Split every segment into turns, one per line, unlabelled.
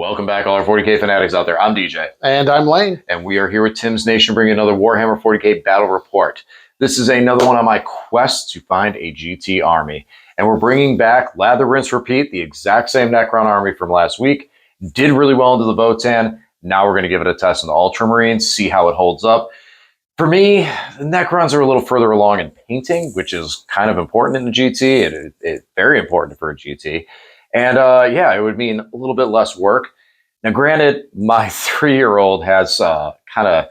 Welcome back, all our 40k fanatics out there. I'm DJ.
And I'm Lane.
And we are here with Tim's Nation bringing another Warhammer 40k battle report. This is another one on my quest to find a GT army. And we're bringing back Lather, Rinse, Repeat, the exact same Necron army from last week. Did really well into the Votan. Now we're going to give it a test in the UltraMarines, see how it holds up. For me, the Necrons are a little further along in painting, which is kind of important in the GT. It's very important for a GT. And yeah, it would mean a little bit less work. Now, granted, my 3-year-old has kind of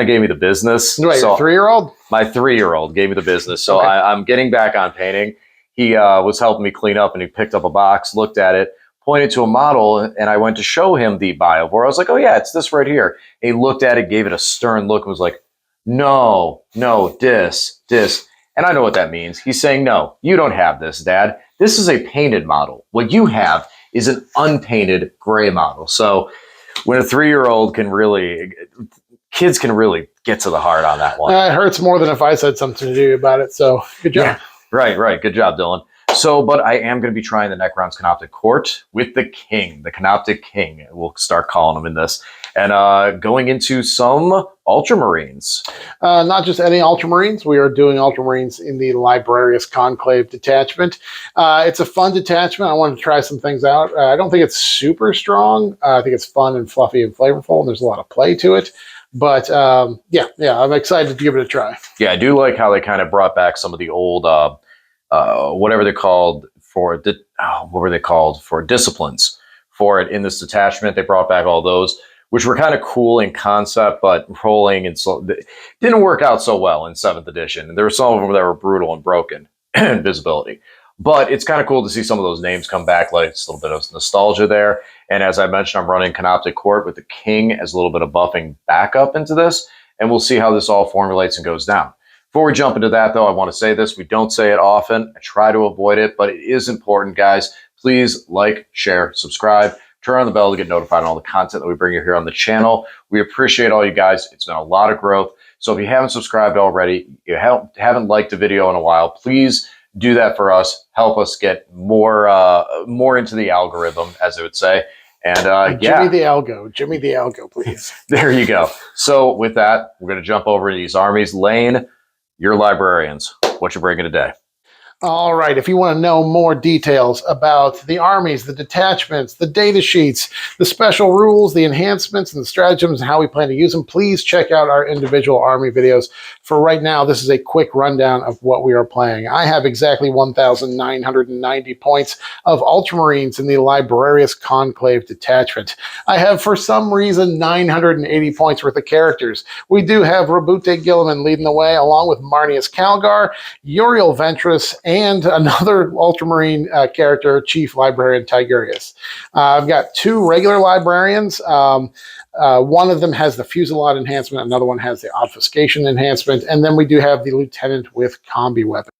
gave me the business.
Wait,
so
your 3-year-old?
My 3-year-old gave me the business. So
okay.
I'm getting back on painting. He was helping me clean up, and he picked up a box, looked at it, pointed to a model, and I went to show him the bio board. I was like, oh yeah, it's this right here. And he looked at it, gave it a stern look, and was like, no, this. And I know what that means. He's saying, no, you don't have this, Dad. This is a painted model. What you have is an unpainted gray model. So when a 3-year-old kids can really get to the heart on that one.
It hurts more than if I said something to you about it. So good job.
Yeah, right. Good job, Dylan. So, but I am going to be trying the Necrons Canoptek Court with the King, the Canoptek King. We'll start calling him in this. And going into some UltraMarines.
Not just any UltraMarines. We are doing UltraMarines in the Librarius Conclave detachment. It's a fun detachment. I wanted to try some things out. I don't think it's super strong. I think it's fun and fluffy and flavorful, and there's a lot of play to it. But yeah, I'm excited to give it a try.
Yeah, I do like how they kind of brought back some of the old... whatever they're called for disciplines for it in this detachment. They brought back all those, which were kind of cool in concept, but rolling and so didn't work out so well in 7th edition. And there were some of them that were brutal and broken in visibility. But it's kind of cool to see some of those names come back, like it's a little bit of nostalgia there. And as I mentioned, I'm running Canoptek Court with the King as a little bit of buffing backup into this, and we'll see how this all formulates and goes down. Before we jump into that, though, I want to say this. We don't say it often. I try to avoid it, but it is important, guys. Please like, share, subscribe, turn on the bell to get notified on all the content that we bring you here on the channel. We appreciate all you guys. It's been a lot of growth. So if you haven't subscribed already, you haven't liked a video in a while, please do that for us. Help us get more into the algorithm, as they would say. And
Jimmy the algo, please.
There you go. So with that, we're going to jump over to these armies. Lane, your librarians, what you bringing today?
All right, if you want to know more details about the armies, the detachments, the data sheets, the special rules, the enhancements, and the stratagems, and how we plan to use them, please check out our individual army videos. For right now, this is a quick rundown of what we are playing. I have exactly 1,990 points of UltraMarines in the Librarius Conclave detachment. I have, for some reason, 980 points worth of characters. We do have Rabute Gilliman leading the way, along with Marnius Calgar, Uriel Ventress, and another UltraMarine character, Chief Librarian Tigurius. I've got 2 regular librarians. One of them has the Fusillade enhancement, another one has the Obfuscation enhancement, and then we do have the Lieutenant with Combi weapon.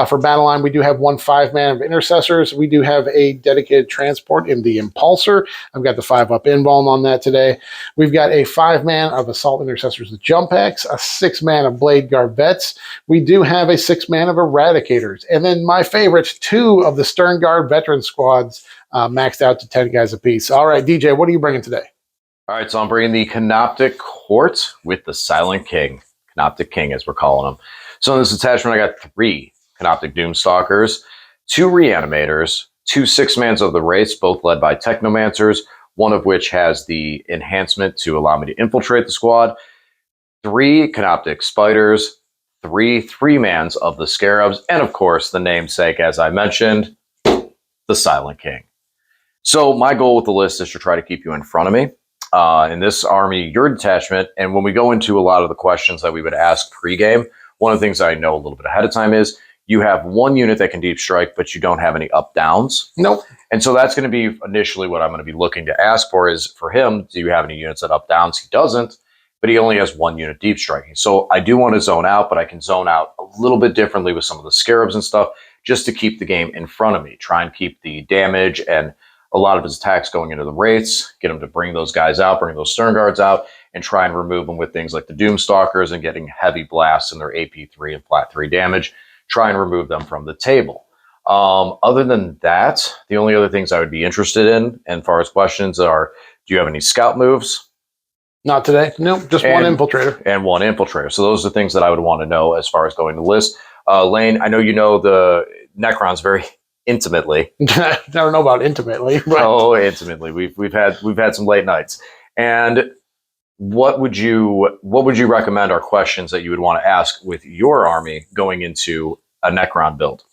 For battle line, we do have 1 5-man of intercessors. We do have a dedicated transport in the Impulsor. I've got the 5-up Inbalm on that today. We've got a 5-man of assault intercessors with jump axe, a 6-man of blade garvets. We do have a 6-man of eradicators, and then my favorite, 2 of the Stern Guard veteran squads, maxed out to 10 guys apiece. All right, DJ, what are you bringing today?
All right, so I'm bringing the Canoptek Court with the Silent King, Canoptek King as we're calling him. So in this attachment, I got 3 Canoptek Doomstalkers, 2 Reanimators, 2 6-mans of the race, both led by Technomancers, one of which has the enhancement to allow me to infiltrate the squad, 3 Canoptek Spiders, 3 3-mans of the Scarabs, and of course, the namesake, as I mentioned, the Silent King. So my goal with the list is to try to keep you in front of me. In this army, your detachment, and when we go into a lot of the questions that we would ask pre-game, one of the things I know a little bit ahead of time is you have 1 unit that can deep strike, but you don't have any up-downs.
Nope.
And so that's going to be initially what I'm going to be looking to ask for is for him, do you have any units that up-downs? He doesn't, but he only has 1 unit deep striking. So I do want to zone out, but I can zone out a little bit differently with some of the Scarabs and stuff just to keep the game in front of me, try and keep the damage and a lot of his attacks going into the wraiths, get him to bring those guys out, bring those Stern Guards out, and try and remove them with things like the Doomstalkers and getting heavy blasts in their AP3 and Plat 3 damage. Try and remove them from the table. Other than that, the only other things I would be interested in, as far as questions, are: do you have any scout moves?
Not today. Nope, just one infiltrator.
And one infiltrator. So those are things that I would want to know as far as going to list. Lane, I know you know the Necrons very intimately.
I don't know about intimately. But
oh, intimately. We've had some late nights. And what would you recommend are questions that you would want to ask with your army going into a Necron build?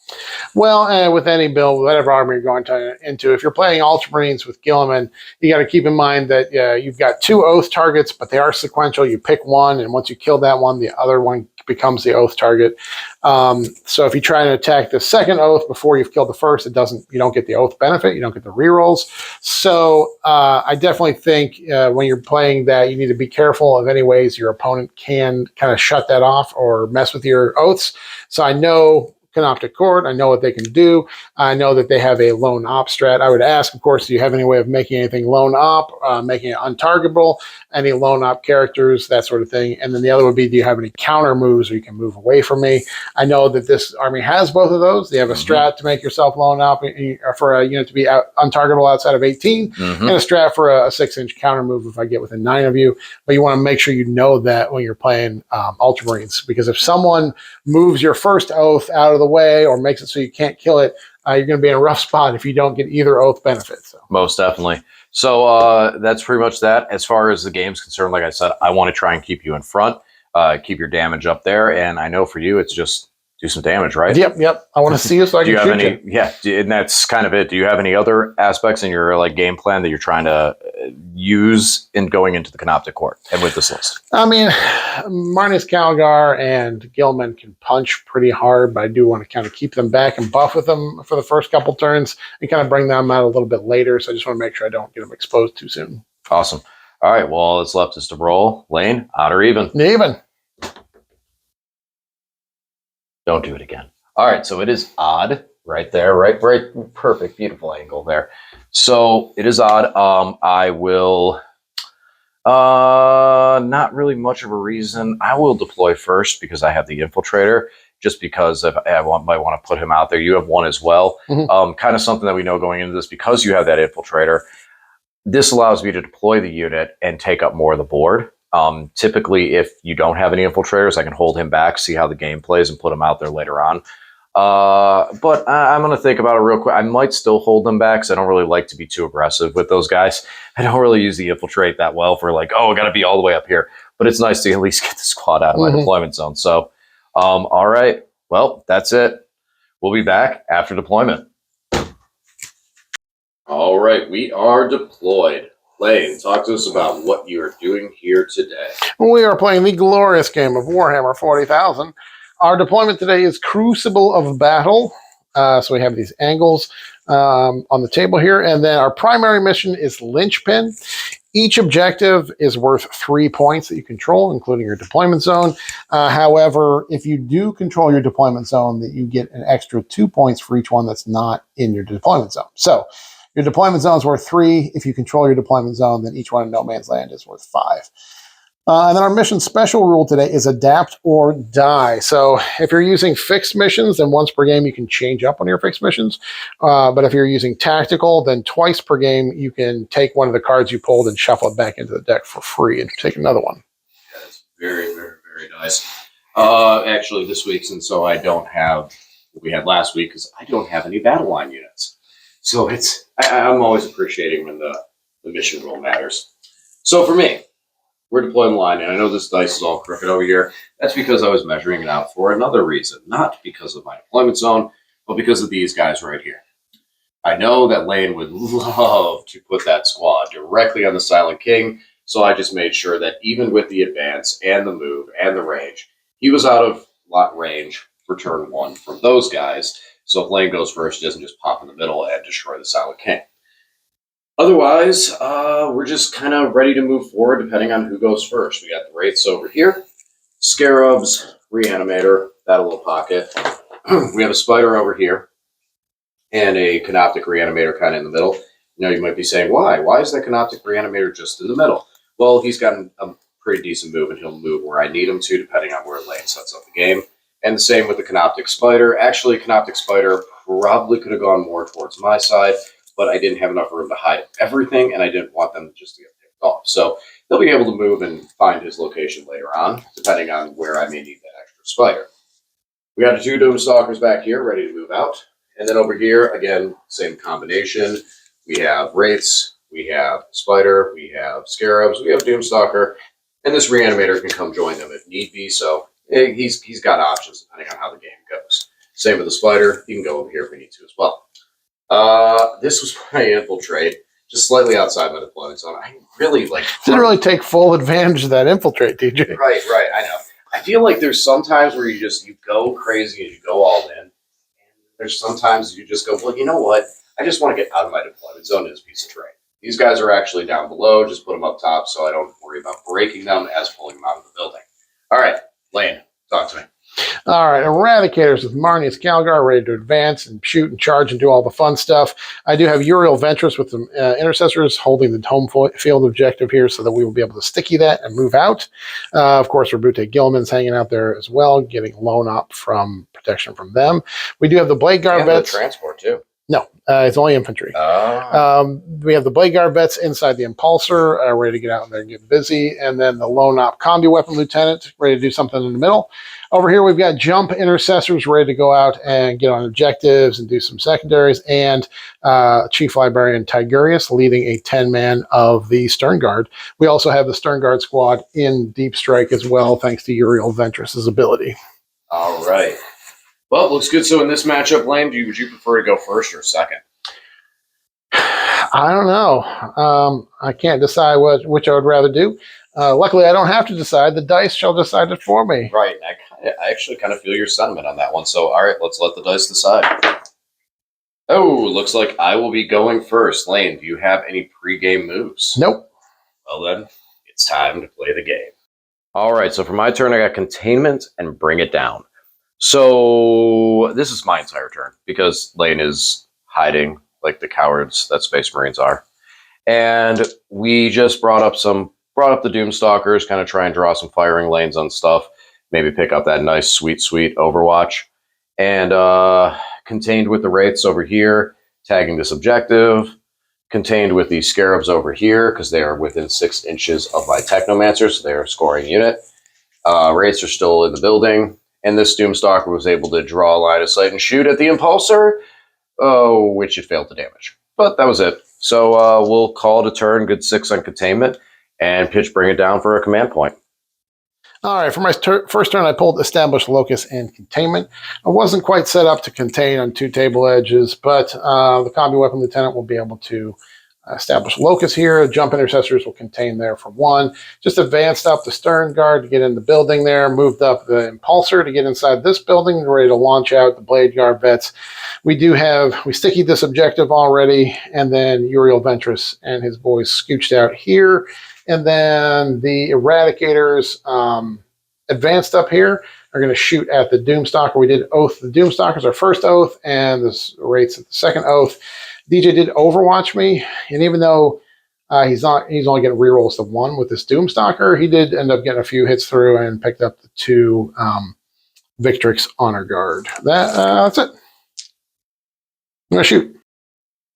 Well, with any build, whatever army you're going into, if you're playing UltraMarines with Gilliman, you got to keep in mind that you've got 2 oath targets, but they are sequential. You pick one, and once you kill that one, the other one becomes the oath target. So if you try to attack the second oath before you've killed the first, you don't get the oath benefit. You don't get the rerolls. So I definitely think when you're playing that, you need to be careful of any ways your opponent can kind of shut that off or mess with your oaths. So I know Canoptek Court, I know what they can do. I know that they have a lone op strat. I would ask, of course, do you have any way of making anything lone op, making it untargetable, any lone op characters, that sort of thing. And then the other would be, do you have any counter moves where you can move away from me? I know that this army has both of those. They have a strat to make yourself lone op, for a unit to be untargetable outside of 18, and a strat for a 6-inch counter move if I get within 9 of you. But you want to make sure you know that when you're playing UltraMarines, because if someone moves your first oath out of the way or makes it so you can't kill it, you're going to be in a rough spot if you don't get either oath benefit. So.
Most definitely. So that's pretty much that. As far as the game's concerned, like I said, I want to try and keep you in front, keep your damage up there, and I know for you, it's just do some damage, right?
Yep. I want to see you so I can shoot you.
Yeah, and that's kind of it. Do you have any other aspects in your game plan that you're trying to use in going into the Canoptek Court and with this list?
I mean, Marnus Calgar and Gilman can punch pretty hard, but I do want to kind of keep them back and buff with them for the first couple turns and kind of bring them out a little bit later. So I just want to make sure I don't get them exposed too soon.
Awesome. All right. Well, all that's left is to roll. Lane, odd or even?
Even.
Don't do it again. All right, so it is odd right there, right, perfect, beautiful angle there. So it is odd. I will, not really much of a reason. I will deploy first because I have the infiltrator, just because if I might want to put him out there. You have one as well. Kind of something that we know going into this, because you have that infiltrator, this allows me to deploy the unit and take up more of the board. Typically, if you don't have any infiltrators, I can hold him back, see how the game plays, and put him out there later on. But I'm going to think about it real quick. I might still hold them back because I don't really like to be too aggressive with those guys. I don't really use the infiltrate that well for like, oh, I got to be all the way up here. But it's nice to at least get the squad out of my deployment zone. So, all right. Well, that's it. We'll be back after deployment. All right. We are deployed. Lane, talk to us about what you are doing here today.
We are playing the glorious game of Warhammer 40,000. Our deployment today is Crucible of Battle. So we have these angles on the table here. And then our primary mission is Linchpin. Each objective is worth 3 points that you control, including your deployment zone. However, if you do control your deployment zone, that you get an extra 2 points for each one that's not in your deployment zone. So your deployment zone is worth 3. If you control your deployment zone, then each one in No Man's Land is worth 5. And then our mission special rule today is Adapt or Die. So if you're using fixed missions, then once per game you can change up on your fixed missions. But if you're using tactical, then twice per game you can take one of the cards you pulled and shuffle it back into the deck for free and take another one.
That's very, very, very nice. Actually, this week, since so I don't have what we had last week, because I don't have any battle line units. So I'm always appreciating when the mission rule matters. So for me, we're deploying the line, and I know this dice is all crooked over here. That's because I was measuring it out for another reason, not because of my deployment zone, but because of these guys right here. I know that Lane would love to put that squad directly on the Silent King, so I just made sure that even with the advance and the move and the range, he was out of lot range for turn 1 from those guys. So if Lane goes first, he doesn't just pop in the middle and destroy the Silent King. Otherwise, we're just kind of ready to move forward depending on who goes first. We got the Wraiths over here, Scarabs, Reanimator, that little pocket. We have a Spider over here, and a Canoptek Reanimator kind of in the middle. Now you might be saying, why? Why is that Canoptek Reanimator just in the middle? Well, he's got a pretty decent move, and he'll move where I need him to, depending on where Lane sets up the game. And the same with the Canoptek Spider. Actually, Canoptek Spider
probably could have gone more towards my side, but I didn't have enough room to hide everything, and I didn't want them just to get picked off. So they'll be able to move and find his location later on, depending on where I may need that extra spider. We got the 2 Doomstalkers back here ready to move out. And then over here, again, same combination. We have Wraiths, we have Spider, we have Scarabs, we have Doomstalker, and this Reanimator can come join them if need be. So he's got options depending on how the game goes. Same with the Spider. He can go over here if we need to as well. This was my infiltrate, just slightly outside my deployment zone. I really
didn't really take full advantage of that infiltrate, DJ.
Right, I know. I feel like there's some times where you go crazy and you go all in. And there's sometimes you just go, well, you know what? I just want to get out of my deployment zone in this piece of terrain. These guys are actually down below. Just put them up top so I don't worry about breaking them as pulling them out of the building. All right, Lane, talk to me.
All right, Eradicators with Marnius Calgar ready to advance and shoot and charge and do all the fun stuff. I do have Uriel Ventress with some Intercessors holding the home field objective here so that we will be able to sticky that and move out. Of course, Rabute Gilman's hanging out there as well, getting loan up from protection from them. We do have the Blade Guard vets.
Transport, too.
No, it's only infantry. We have the Blade Guard vets inside the Impulsor, ready to get out there and get busy. And then the Lone Op Combi Weapon Lieutenant, ready to do something in the middle. Over here, we've got Jump Intercessors ready to go out and get on objectives and do some secondaries. And Chief Librarian Tigurius leading a 10-man of the Stern Guard. We also have the Stern Guard squad in Deep Strike as well, thanks to Uriel Ventress' ability.
All right. Well, looks good. So in this matchup, Lane, would you prefer to go first or second?
I don't know. I can't decide which I would rather do. Luckily, I don't have to decide. The dice shall decide it for me.
Right. I actually kind of feel your sentiment on that one. So, all right, let's let the dice decide. Oh, looks like I will be going first. Lane, do you have any pregame moves?
Nope.
Well, then, it's time to play the game.
All right, so for my turn, I got Containment and Bring It Down. So this is my entire turn because Lane is hiding like the cowards that Space Marines are. And we just brought up the Doomstalkers, kind of try and draw some firing lanes on stuff, maybe pick up that nice, sweet Overwatch. And contained with the Wraiths over here, tagging this objective. Contained with the Scarabs over here, because they are within 6 inches of my Technomancer, so they are a scoring unit. Wraiths are still in the building. And this Doomstalker was able to draw a line of sight and shoot at the Impulsor, which it failed to damage. But that was it. So we'll call it a turn, good 6 on Containment, and pitch Bring It Down for a command point.
All right, for my first turn, I pulled Establish Locus and Containment. I wasn't quite set up to contain on 2 table edges, but the Combi Weapon Lieutenant will be able to establish Locus here. Jump Intercessors will contain there for 1. Just advanced up the Stern Guard to get in the building there. Moved up the Impulsor to get inside this building, ready to launch out the Blade Guard vets. We stickied this objective already, and then Uriel Ventress and his boys scooched out here. And then the Eradicators advanced up here are going to shoot at the Doomstalker. We did Oath the Doomstalkers, our first Oath, and the Wraiths at the second Oath. DJ did Overwatch me, and even though he's only getting rerolls to 1 with this Doomstalker, he did end up getting a few hits through and picked up the 2 Victrix Honor Guard. That's it. I'm going to shoot.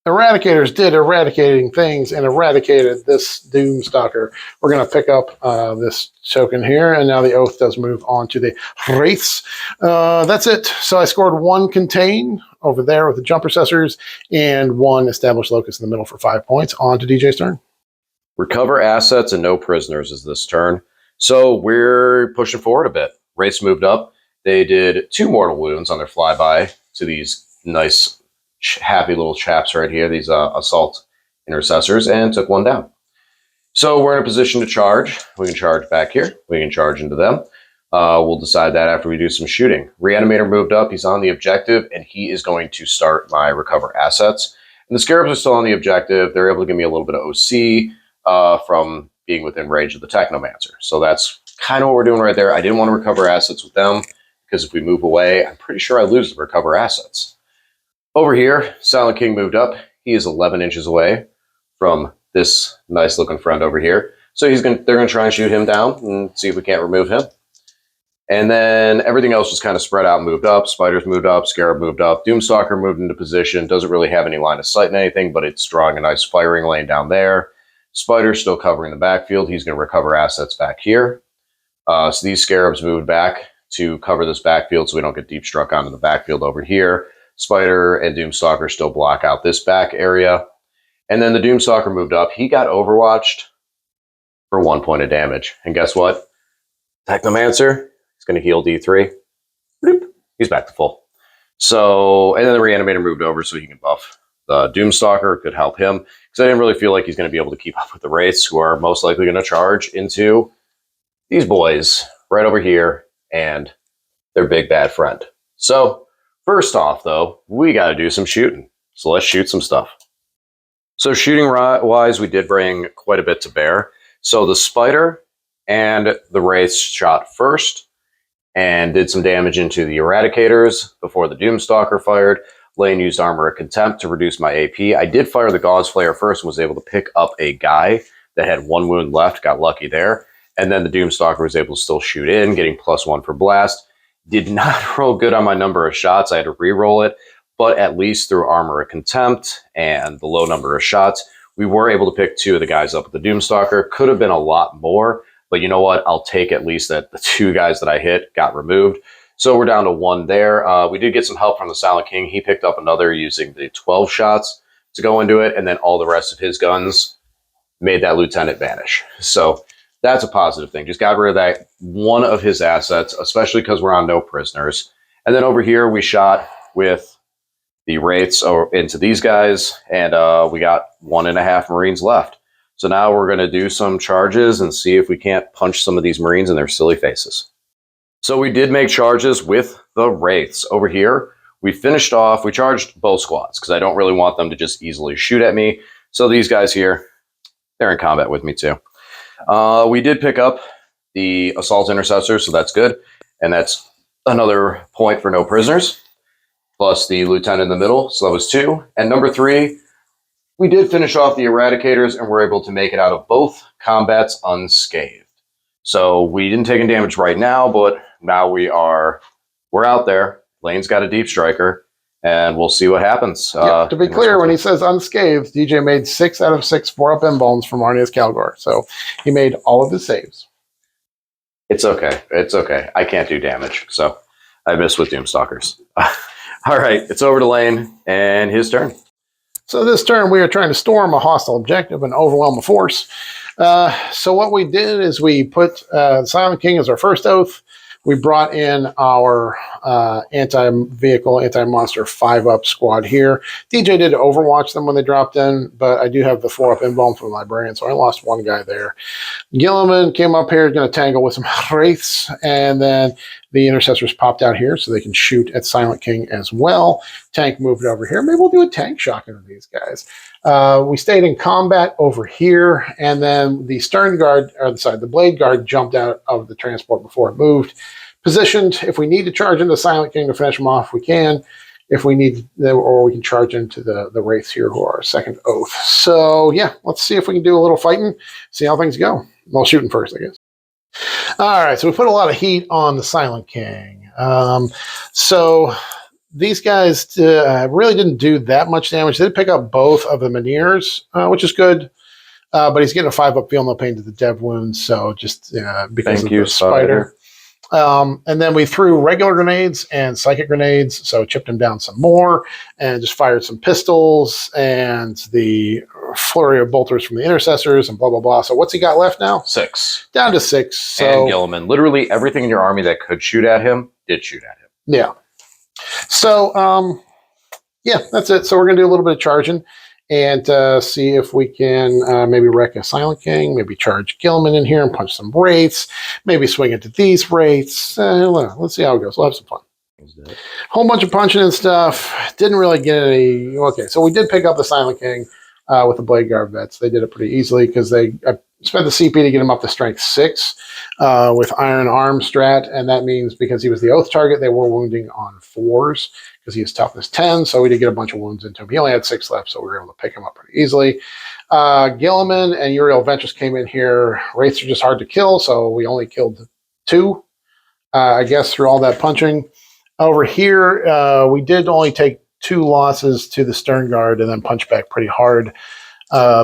Eradicators did eradicating things and eradicated this Doomstalker. We're going to pick up this token here, and now the Oath does move on to the Wraiths. That's it. So I scored 1 Contain over there with the Jump Processors and 1 Established Locus in the middle for 5 points. On to DJ's turn.
Recover assets and no prisoners is this turn. So we're pushing forward a bit. Wraiths moved up. They did 2 mortal wounds on their flyby to these nice happy little chaps right here, these assault intercessors, and took 1 down. So we're in a position to charge. We can charge back here. We can charge into them. We'll decide that after we do some shooting. Reanimator moved up. He's on the objective, and he is going to start my recover assets. And the Scarabs are still on the objective. They're able to give me a little bit of OC from being within range of the Technomancer. So that's kind of what we're doing right there. I didn't want to recover assets with them, because if we move away, I'm pretty sure I lose the recover assets. Over here, Silent King moved up. He is 11 inches away from this nice-looking friend over here. So they're going to try and shoot him down and see if we can't remove him. And then everything else just kind of spread out and moved up. Spiders moved up, Scarab moved up, Doomstalker moved into position. Doesn't really have any line of sight in anything, but it's drawing a nice firing lane down there. Spider's still covering the backfield. He's going to recover assets back here. So these Scarabs moved back to cover this backfield so we don't get deep struck onto the backfield over here. Spider and Doomstalker still block out this back area. And then the Doomstalker moved up. He got overwatched for 1 point of damage. And guess what? Technomancer is going to heal D3. Bloop. He's back to full. So, and then the Reanimator moved over so he can buff the Doomstalker. Could help him because I didn't really feel like he's going to be able to keep up with the Wraiths, who are most likely going to charge into these boys right over here and their big bad friend. So, first off, though, we got to do some shooting. So let's shoot some stuff. So shooting wise, we did bring quite a bit to bear. So the Spider and the Wraiths shot first and did some damage into the Eradicators before the Doomstalker fired. Lane used Armor of Contempt to reduce my AP. I did fire the Gauze Flare first and was able to pick up a guy that had 1 wound left. Got lucky there. And then the Doomstalker was able to still shoot in, getting +1 for blast. Did not roll good on my number of shots. I had to re-roll it. But at least through Armor of Contempt and the low number of shots, we were able to pick 2 of the guys up with the Doomstalker. Could have been a lot more, but you know what? I'll take at least that the 2 guys that I hit got removed. So we're down to 1 there. We did get some help from the Silent King. He picked up another using the 12 shots to go into it, and then all the rest of his guns made that Lieutenant vanish. So that's a positive thing. Just got rid of that one of his assets, especially because we're on no prisoners. And then over here, we shot with the Wraiths into these guys, and we got 1.5 Marines left. So now we're going to do some charges and see if we can't punch some of these Marines in their silly faces. So we did make charges with the Wraiths. Over here, we finished off, we charged both squads, because I don't really want them to just easily shoot at me. So these guys here, they're in combat with me too. We did pick up the Assault Intercessor, so that's good. And that's another point for no prisoners. Plus the Lieutenant in the middle, so that was 2. And number 3, we did finish off the Eradicators and were able to make it out of both combats unscathed. So we didn't take any damage right now, but now we're out there. Lane's got a Deep Striker, and we'll see what happens.
To be clear, when he says unscathed, DJ made 6 out of 6 4-up embalms from Arnius Calgor. So he made all of his saves.
It's okay. It's okay. I can't do damage, so I missed with Doomstalkers. All right, it's over to Lane and his turn.
So this turn, we are trying to storm a hostile objective and overwhelm a force. So what we did is we put Silent King as our first oath. We brought in our anti-vehicle, anti-monster 5-up squad here. DJ did overwatch them when they dropped in, but I do have the 4-up embalm from the Librarian, so I lost 1 guy there. Gilliman came up here, going to tangle with some Wraiths, and then the Intercessors popped out here so they can shoot at Silent King as well. Tank moved over here. Maybe we'll do a tank shot into these guys. We stayed in combat over here, and then the Stern Guard, or the Blade Guard jumped out of the transport before it moved. Positioned, if we need to charge into Silent King to finish them off, we can. If we need, or we can charge into the Wraiths here, who are our second oath. So yeah, let's see if we can do a little fighting, see how things go. Well, shooting first, I guess. All right, so we put a lot of heat on the Silent King. So these guys really didn't do that much damage. They did pick up both of the Meniers, which is good. But he's getting a 5-up feel no pain to the dev wounds, so just because
Thank
of
you,
the Spider. And then we threw regular grenades and psychic grenades, so chipped him down some more, and just fired some pistols and the flurry of bolters from the Intercessors and blah, blah, blah. So what's he got left now?
6.
Down to 6. So,
and Gilliman. Literally everything in your army that could shoot at him did shoot at him.
Yeah. So, yeah, that's it. So we're going to do a little bit of charging and see if we can maybe wreck a Silent King, maybe charge Gilliman in here and punch some Wraiths, maybe swing into these Wraiths. Let's see how it goes. We'll have some fun. Whole bunch of punching and stuff. Didn't really get any. Okay, so we did pick up the Silent King with the Blade Guard vets. They did it pretty easily because I spent the CP to get him up to strength 6 with Iron Arm strat, and that means because he was the oath target, they were wounding on 4s because he is toughness 10, so we did get a bunch of wounds into him. He only had 6 left, so we were able to pick him up pretty easily. Gilliman and Uriel Ventress came in here. Wraiths are just hard to kill, so we only killed 2. I guess through all that punching. Over here, we did only take 2 losses to the Stern Guard and then punch back pretty hard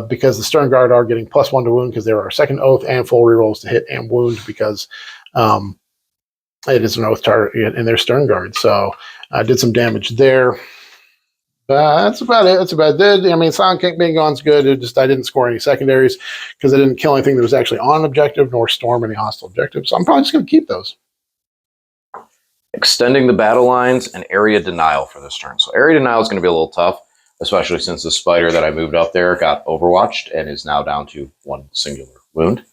because the Stern Guard are getting +1 to wound because they're our second oath and full rerolls to hit and wound because it is an oath target in their Stern Guard. So I did some damage there. That's about it. That's about it. I mean, Silent King being gone's good. It just I didn't score any secondaries because I didn't kill anything that was actually on an objective nor storm any hostile objectives. So I'm probably just going to keep those.
Extending the battle lines and area denial for this turn. So area denial is going to be a little tough, especially since the spider that I moved up there got overwatched and is now down to 1 singular wound.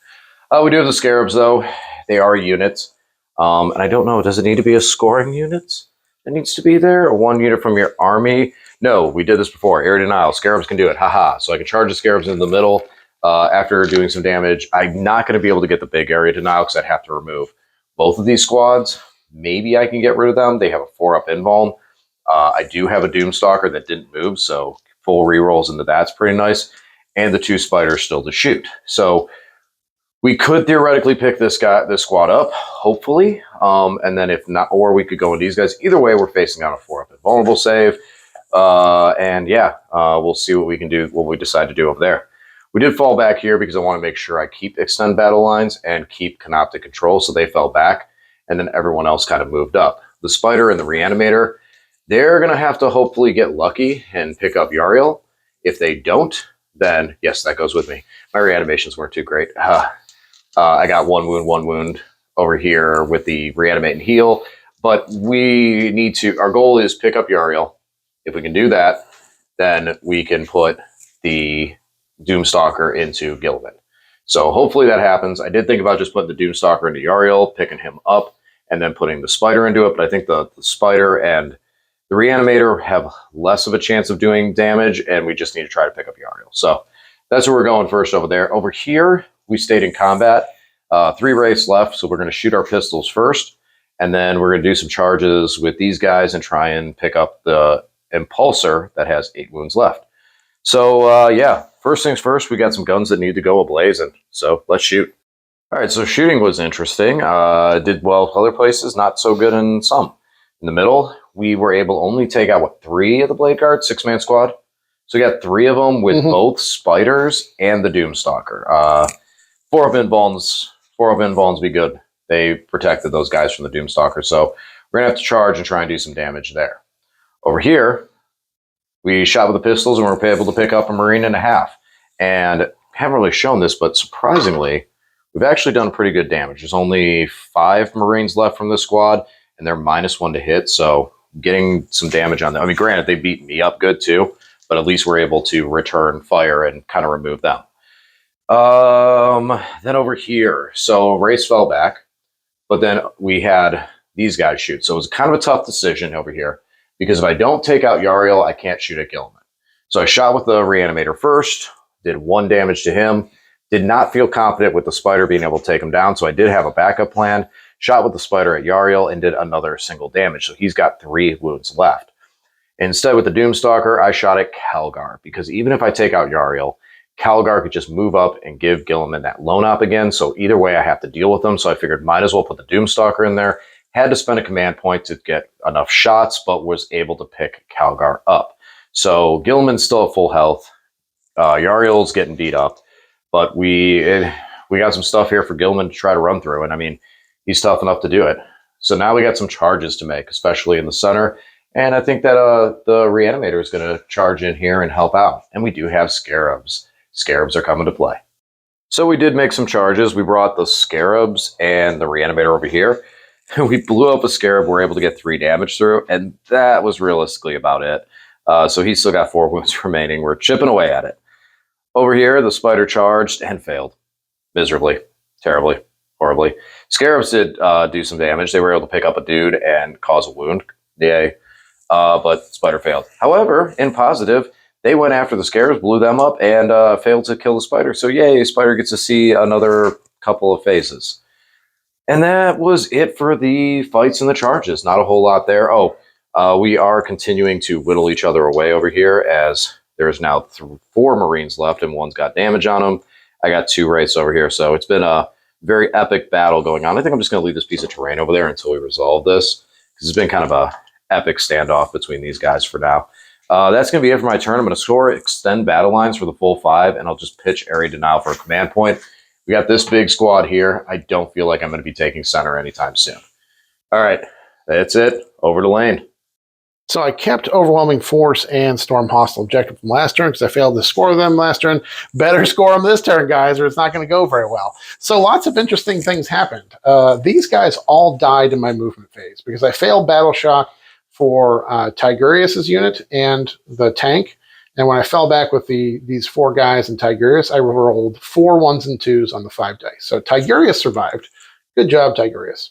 We do have the scarabs, though. They are units. And I don't know, does it need to be a scoring unit that needs to be there? Or 1 unit from your army? No, we did this before. Area denial. Scarabs can do it. Haha. So I can charge the scarabs in the middle after doing some damage. I'm not going to be able to get the big area denial because I'd have to remove both of these squads. Maybe I can get rid of them. They have a 4-up invuln. I do have a Doomstalker that didn't move, so full rerolls into that's pretty nice. And the 2 spiders still to shoot. So we could theoretically pick this squad up, hopefully. And then if not, or we could go with these guys. Either way, we're facing on a 4-up invulnerable save. And yeah, we'll see what we can do, what we decide to do over there. We did fall back here because I want to make sure I keep extend battle lines and keep Canoptek control, so they fell back. And then everyone else kind of moved up. The spider and the reanimator, they're going to have to hopefully get lucky and pick up Yariel. If they don't, then yes, that goes with me. My reanimations weren't too great. I got 1 wound over here with the reanimate and heal. But we need to, our goal is pick up Yariel. If we can do that, then we can put the Doomstalker into Gilliman. So hopefully that happens. I did think about just putting the Doomstalker into Yariel, picking him up, and then putting the spider into it. But I think the spider and the reanimator have less of a chance of doing damage, and we just need to try to pick up Yariel. So that's where we're going first over there. Over here, we stayed in combat. 3 wraiths left, so we're going to shoot our pistols first, and then we're going to do some charges with these guys and try and pick up the Impulsor that has 8 wounds left. So yeah, first things first, we got some guns that need to go ablazing. So let's shoot. All right, so shooting was interesting. Did well other places, not so good in some. In the middle, we were able to only take out, 3 of the Blade Guard, 6-man squad? So we got 3 of them with both spiders and the Doomstalker. 4-up invulns be good. They protected those guys from the Doomstalker, so we're going to have to charge and try and do some damage there. Over here, we shot with the pistols and we were able to pick up a Marine and a half. And haven't really shown this, but surprisingly, we've actually done pretty good damage. There's only 5 Marines left from this squad, and they're -1 to hit, so getting some damage on them. I mean, granted, they beat me up good too, but at least we're able to return fire and kind of remove them. Then over here, so Race fell back, but then we had these guys shoot. So it was kind of a tough decision over here, because if I don't take out Yariel, I can't shoot at Gilliman. So I shot with the Reanimator first, did 1 damage to him, did not feel confident with the spider being able to take him down, so I did have a backup plan. Shot with the spider at Yariel and did another single damage, so he's got 3 wounds left. Instead, with the Doomstalker, I shot at Calgar, because even if I take out Yariel, Calgar could just move up and give Gilliman that lone op again, so either way I have to deal with them, so I figured might as well put the Doomstalker in there. Had to spend a command point to get enough shots, but was able to pick Calgar up. So Gilliman's still at full health. Yariel's getting beat up, but we got some stuff here for Gilliman to try to run through, and I mean, he's tough enough to do it. So now we got some charges to make, especially in the center, and I think that the Reanimator is going to charge in here and help out. And we do have Scarabs. Scarabs are coming to play. So we did make some charges. We brought the Scarabs and the Reanimator over here. We blew up a Scarab. We're able to get 3 damage through, and that was realistically about it. So he's still got 4 wounds remaining. We're chipping away at it. Over here, the Spider charged and failed. Miserably. Terribly. Horribly. Scarabs did do some damage. They were able to pick up a dude and cause a wound. Yay. But Spider failed. However, in positive, they went after the Scarabs, blew them up, and failed to kill the Spider. So yay, Spider gets to see another couple of phases. And that was it for the fights and the charges. Not a whole lot there. We are continuing to whittle each other away over here, as there's now 4 Marines left and 1's got damage on them. I got 2 wraiths over here, so it's been a very epic battle going on. I think I'm just going to leave this piece of terrain over there until we resolve this, because it's been kind of a epic standoff between these guys for now. That's going to be it for my turn. I'm going to score extend battle lines for the full 5, and I'll just pitch area denial for a command point. We got this big squad here. I don't feel like I'm going to be taking center anytime soon. All right, that's it. Over to lane.
So I kept overwhelming force and storm hostile objective from last turn because I failed to score them last turn. Better score them this turn, guys, or it's not going to go very well. So lots of interesting things happened. These guys all died in my movement phase because I failed battle shock for Tigurius's unit and the tank. And when I fell back with these 4 guys and Tigurius, I rolled 4 1s and 2s on the 5 dice. So Tigurius survived. Good job, Tigurius.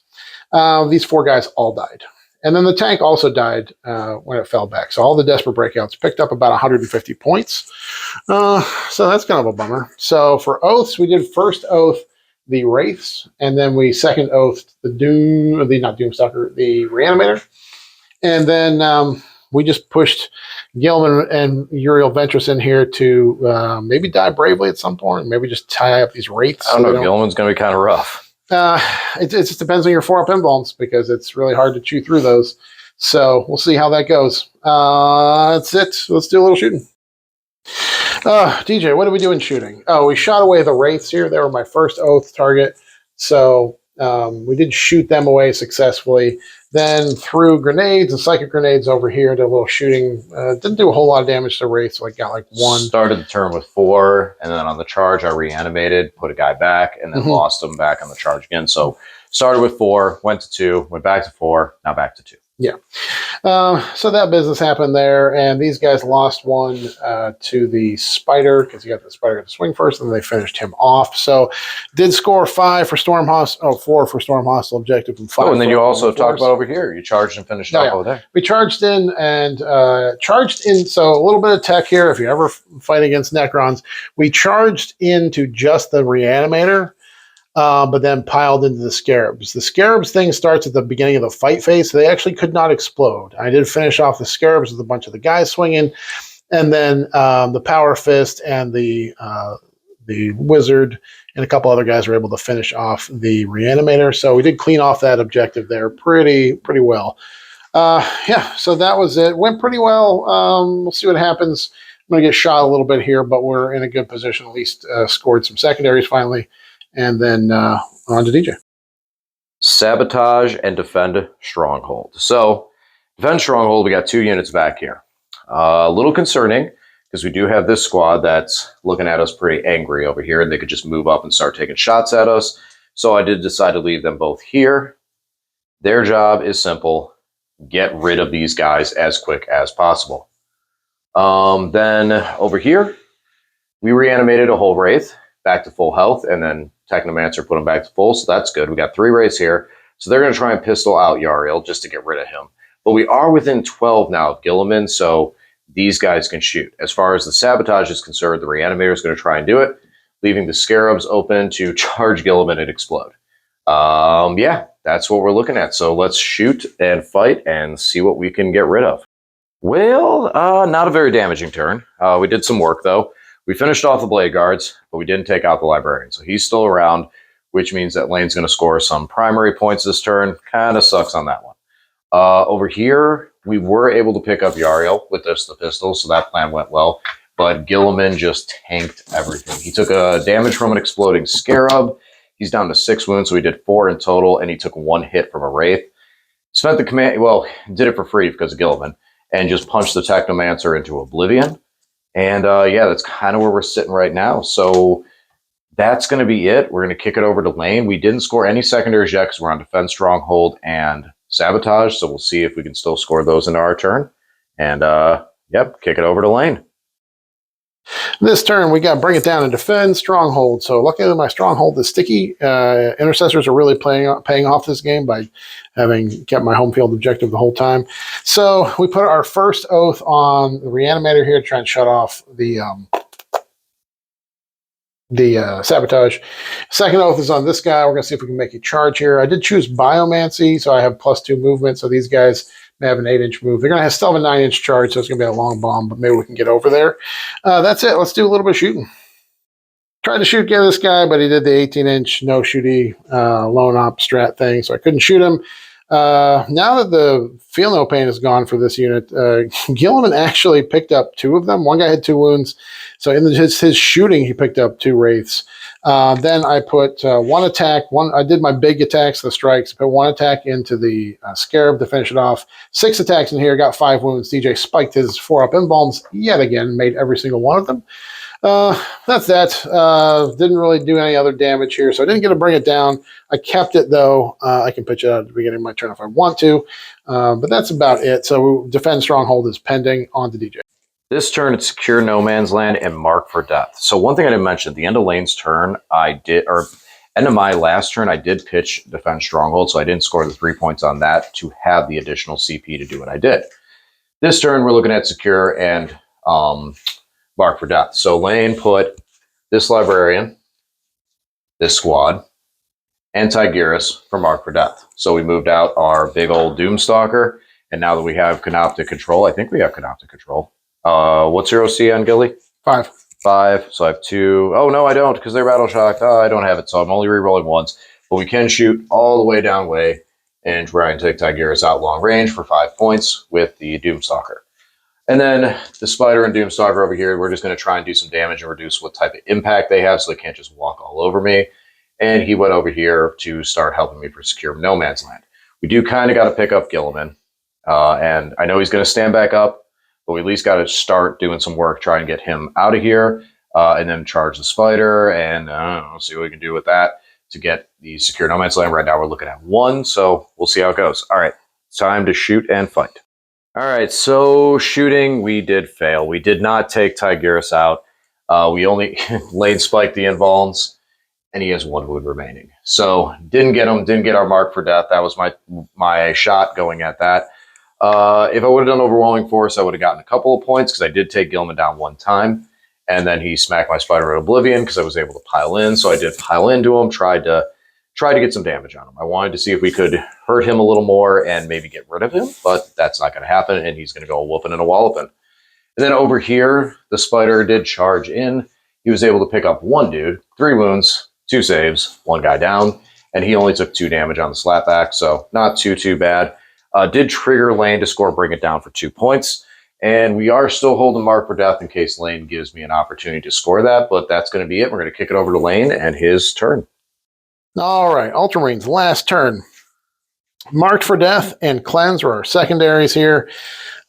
These 4 guys all died. And then the tank also died when it fell back. So all the desperate breakouts picked up about 150 points. So that's kind of a bummer. So for oaths, we did first oath the Wraiths, and then we second oathed the Doomstalker, the Reanimator. And then we just pushed Gilman and Uriel Ventress in here to maybe die bravely at some point, maybe just tie up these Wraiths.
I don't know, Gilman's going to be kind of rough.
It just depends on your 4-up invulns because it's really hard to chew through those. So we'll see how that goes. That's it. Let's do a little shooting. DJ, what did we do in shooting? Oh, we shot away the Wraiths here. They were my first oath target. So we did shoot them away successfully. Then threw grenades and psychic grenades over here, did a little shooting. Didn't do a whole lot of damage to Wraiths, so I got like 1.
Started the turn with 4, and then on the charge I reanimated, put a guy back, and then lost him back on the charge again. So started with 4, went to 2, went back to 4, now back to 2.
Yeah. So that business happened there, and these guys lost 1 to the Spider because he got the Spider to swing first, and they finished him off. So did score 5 for Storm Hostile, 4 for Storm Hostile objective, and 5.
Oh, and then you also talked about over here. You charged and finished off over there.
We charged in and so a little bit of tech here. If you ever fight against Necrons, we charged into just the Reanimator. But then piled into the Scarabs. The Scarabs thing starts at the beginning of the fight phase, so they actually could not explode. I did finish off the Scarabs with a bunch of the guys swinging, and then the Power Fist and the Wizard and a couple other guys were able to finish off the Reanimator. So we did clean off that objective there pretty well. Yeah, so that was it. Went pretty well. We'll see what happens. I'm going to get shot a little bit here, but we're in a good position. At least scored some secondaries finally. And then on to DJ.
Sabotage and defend Stronghold. So, defend Stronghold, we got 2 units back here. A little concerning, because we do have this squad that's looking at us pretty angry over here, and they could just move up and start taking shots at us. So I did decide to leave them both here. Their job is simple. Get rid of these guys as quick as possible. Then over here, we reanimated a whole Wraith back to full health, and then Technomancer put him back to full, so that's good. We got 3 Wraiths here, so they're going to try and pistol out Yariel just to get rid of him. But we are within 12 now of Gilliman, so these guys can shoot. As far as the Sabotage is concerned, the Reanimator is going to try and do it, leaving the Scarabs open to charge Gilliman and explode. Yeah, that's what we're looking at. So let's shoot and fight and see what we can get rid of. Well, not a very damaging turn. We did some work, though. We finished off the Blade Guards, but we didn't take out the Librarian. So he's still around, which means that Lane's going to score some primary points this turn. Kind of sucks on that one. Over here, we were able to pick up Yariel with just the pistol, so that plan went well. But Gilliman just tanked everything. He took a damage from an exploding Scarab. He's down to 6 wounds, so he did 4 in total, and he took 1 hit from a Wraith. Spent the command, well, did it for free because of Gilliman, and just punched the Technomancer into oblivion. And yeah, that's kind of where we're sitting right now. So that's going to be it. We're going to kick it over to Lane. We didn't score any secondaries yet because we're on Defense Stronghold and Sabotage. So we'll see if we can still score those into our turn. And yep, kick it over to Lane.
This turn, we got Bring It Down and Defend Stronghold. So luckily my Stronghold is sticky. Intercessors are really paying off this game by having kept my home field objective the whole time. So we put our first oath on the Reanimator here to try and shut off the Sabotage. Second oath is on this guy. We're going to see if we can make a charge here. I did choose Biomancy, so I have +2 movement. So these guys may have an 8-inch move. They're going to still have a 9-inch charge, so it's going to be a long bomb, but maybe we can get over there. That's it. Let's do a little bit of shooting. Tried to shoot this guy, but he did the 18-inch no shooty lone op strat thing, so I couldn't shoot him. Now that the feel no pain is gone for this unit, Gilliman actually picked up 2 of them. One guy had 2 wounds, so in his shooting, he picked up 2 wraiths. Then I put 1 attack. I did my big attacks, the strikes. Put 1 attack into the scarab to finish it off. 6 attacks in here, got 5 wounds. DJ spiked his 4-up embalms yet again, made every single one of them. That's that. Didn't really do any other damage here, so I didn't get to bring it down. I kept it, though. I can pitch it out at the beginning of my turn if I want to, but that's about it. So Defend Stronghold is pending on the DJ.
This turn, it's Secure No Man's Land and Mark for Death. So one thing I didn't mention, at the end of Lane's turn, end of my last turn, I did pitch Defend Stronghold, so I didn't score the 3 points on that to have the additional CP to do what I did. This turn, we're looking at Secure and Mark for Death. So Lane put this Librarian, this squad, and Tigyrus for Mark for Death. So we moved out our big old Doomstalker, and now that we have Canoptek Control, I think we have Canoptek Control. What's your OC on Gilly?
5.
5. So I have 2. Oh, no, I don't, because they're battle shocked. Oh, I don't have it, so I'm only re-rolling once. But we can shoot all the way down way and try and take Tigyrus out long range for 5 points with the Doomstalker. And then the Spider and Doomstalker over here, we're just going to try and do some damage and reduce what type of impact they have so they can't just walk all over me. And he went over here to start helping me for Secure No Man's Land. We do kind of got to pick up Gilliman. And I know he's going to stand back up, but we at least got to start doing some work, try and get him out of here, and then charge the Spider, and see what we can do with that to get the Secure No Man's Land. Right now we're looking at 1, so we'll see how it goes. All right, it's time to shoot and fight. All right, so shooting, we did fail. We did not take Tigyrus out. We only Lane spiked the invulns, and he has 1 wound remaining. So didn't get him, didn't get our Mark for Death. That was my shot going at that. If I would have done Overwhelming Force, I would have gotten a couple of points because I did take Gilman down 1 time. And then he smacked my Spider in Oblivion because I was able to pile in. So I did pile into him, tried to get some damage on him. I wanted to see if we could hurt him a little more and maybe get rid of him, but that's not going to happen, and he's going to go a whooping and a walloping. And then over here, the Spider did charge in. He was able to pick up 1 dude, 3 wounds, 2 saves, 1 guy down, and he only took 2 damage on the slapback, so not too bad. Did trigger Lane to score, bring it down for 2 points, and we are still holding Mark for Death in case Lane gives me an opportunity to score that, but that's going to be it. We're going to kick it over to Lane and his turn.
All right, UltraMarines, last turn. Marked for Death and Cleanse were our secondaries here.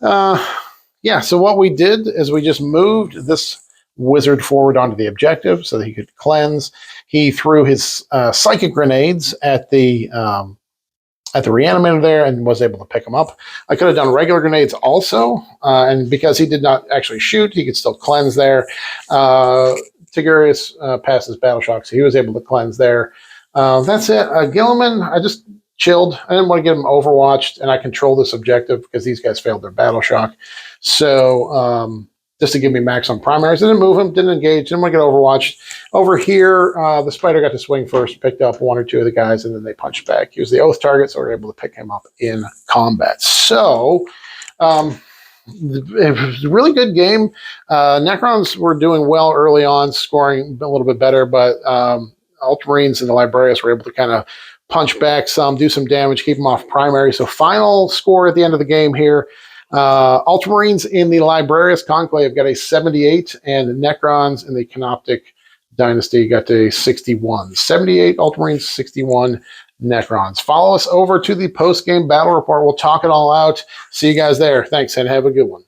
Yeah, so what we did is we just moved this wizard forward onto the objective so that he could cleanse. He threw his psychic grenades at the reanimator there and was able to pick him up. I could have done regular grenades also, and because he did not actually shoot, he could still cleanse there. Tigyrus passed his battle shock, so he was able to cleanse there. That's it. Gilliman, I just chilled. I didn't want to get him overwatched, and I control this objective because these guys failed their battle shock. So just to give me max on primaries, I didn't move him, didn't engage, didn't want to get overwatched. Over here, the Spider got to swing first, picked up 1 or 2 of the guys, and then they punched back. He was the Oath target, so we were able to pick him up in combat. So it was a really good game. Necrons were doing well early on, scoring a little bit better, but UltraMarines and the Librarius were able to kind of punch back some, do some damage, keep them off primary. So final score at the end of the game here, UltraMarines in the Librarius Conclave got a 78, and Necrons in the Canoptek Dynasty got a 61. 78 UltraMarines, 61 Necrons. Follow us over to the post-game battle report. We'll talk it all out. See you guys there. Thanks, and have a good one.